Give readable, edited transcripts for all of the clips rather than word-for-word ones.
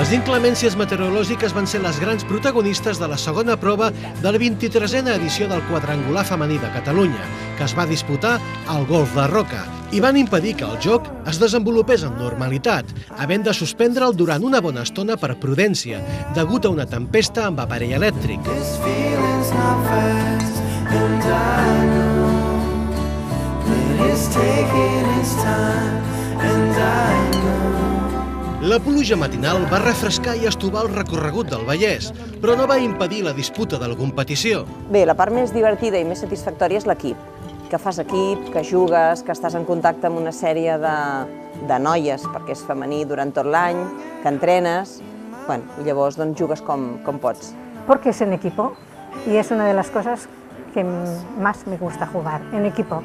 Les inclemències meteorològiques van ser les grans protagonistes de la segona prova de la 23a edició del quadrangular femení de Catalunya, que es va disputar al Golf de Roca, i van impedir que el joc es desenvolupés amb normalitat, havent de suspendre'l durant una bona estona per prudència, degut a una tempesta amb aparell elèctric. La pluja matinal va refrescar i estovar el recorregut del Vallès, però no va impedir la disputa de la competició. Bé, la part més divertida i més satisfactòria és l'equip. Que fas equip, que jugues, que estàs en contacte amb una sèrie de noies, perquè és femení durant tot l'any, que entrenes, i llavors jugues com pots. Porque es en equipo y es una de las cosas que más me gusta jugar, en equipo.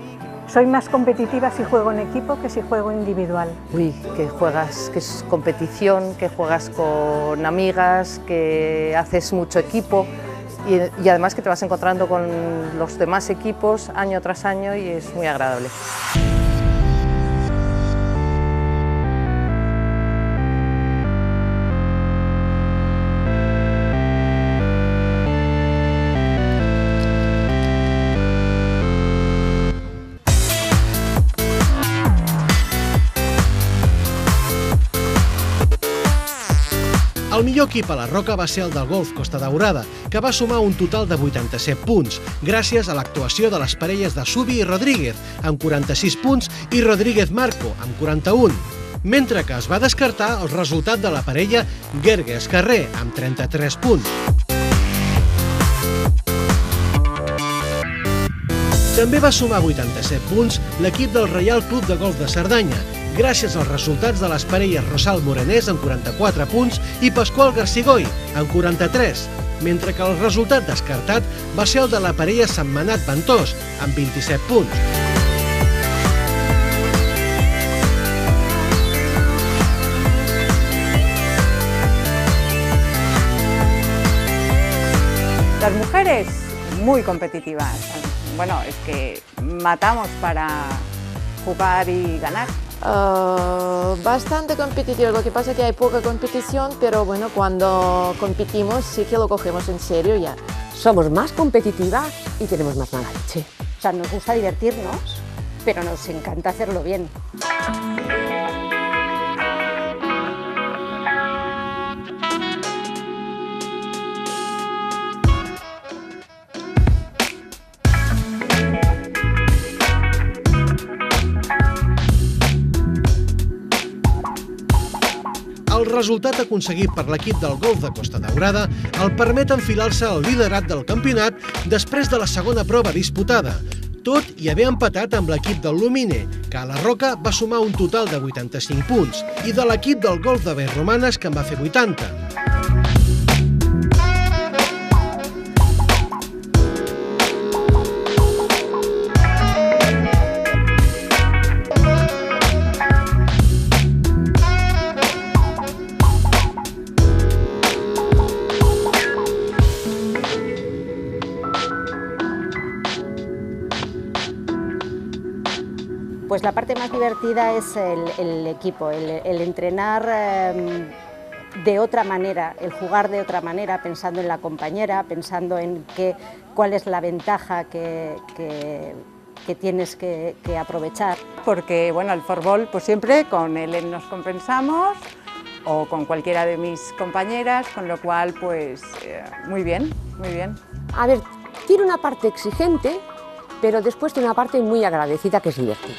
Soy más competitiva si juego en equipo que si juego individual. Uy, que juegas, que es competición, que juegas con amigas, que haces mucho equipo y además que te vas encontrando con los demás equipos año tras año y es muy agradable. El millor equip a la Roca va ser el del Golf Costa Daurada, que va sumar un total de 87 punts, gràcies a l'actuació de les parelles de Subi i Rodríguez, amb 46 punts, i Rodríguez Marco, amb 41, mentre que es va descartar el resultat de la parella Guergues-Carrer, amb 33 punts. També va sumar 87 punts l'equip del Reial Club de Golf de Cerdanya, gràcies als resultats de les parelles Rosal Morenés amb 44 punts i Pasqual Garcigoi amb 43, mentre que el resultat descartat va ser el de la parella Sentmenat Ventós amb 27 punts. Las mujeres muy competitivas. Bueno, es que matamos para jugar y ganar. Bastante competitivo, lo que pasa es que hay poca competición, pero bueno, cuando competimos sí que lo cogemos en serio ya. Somos más competitivas y tenemos más mala leche. O sea, nos gusta divertirnos, pero nos encanta hacerlo bien. El resultat aconseguit per l'equip del Golf de Costa Daurada el permet enfilar-se al liderat del campionat després de la segona prova disputada, tot i haver empatat amb l'equip del Lumine, que a la Roca va sumar un total de 85 punts, i de l'equip del Golf de Vallromanes, que en va fer 80. Pues la parte más divertida es el equipo, el entrenar de otra manera, el jugar de otra manera, pensando en la compañera, pensando en cuál es la ventaja que tienes que aprovechar. Porque bueno, el fútbol pues siempre con él nos compensamos o con cualquiera de mis compañeras, con lo cual pues muy bien, muy bien. A ver, tiene una parte exigente, pero después tiene una parte muy agradecida que es divertida.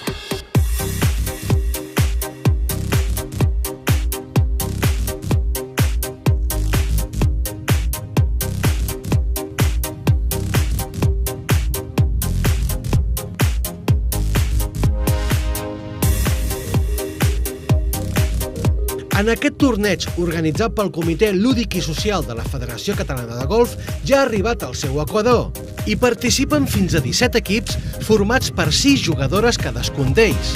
En aquest torneig, organitzat pel Comitè Lúdic i Social de la Federació Catalana de Golf, ja ha arribat al seu equador. Hi participen fins a 17 equips formats per 6 jugadores cadascun d'ells.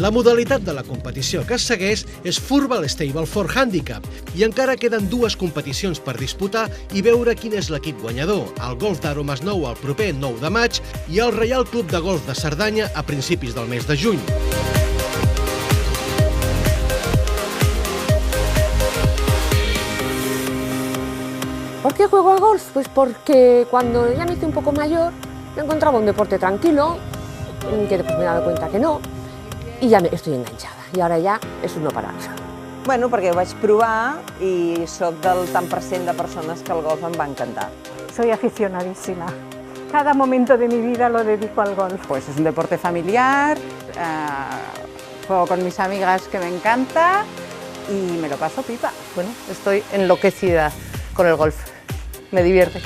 La modalitat de la competició que es segueix és Furball Stableford Handicap i encara queden 2 competicions per disputar i veure quin és l'equip guanyador, el Golf d'Aro Masnou el proper 9 de maig i el Reial Club de Golf de Cerdanya a principis del mes de juny. ¿Por qué juego al golf? Pues porque cuando ya me hice un poco mayor, me encontraba un deporte tranquilo, que después me he dado cuenta que no, y ya estoy enganchada. Y ahora ya es un no parar. Bueno, perquè ho vaig provar i sóc del tant per cent de persones que el golf em va encantar. Soy aficionadísima. Cada momento de mi vida lo dedico al golf. Pues es un deporte familiar, juego con mis amigas que me encanta y me lo paso pipa. Bueno, estoy enloquecida con el golf, me divierte.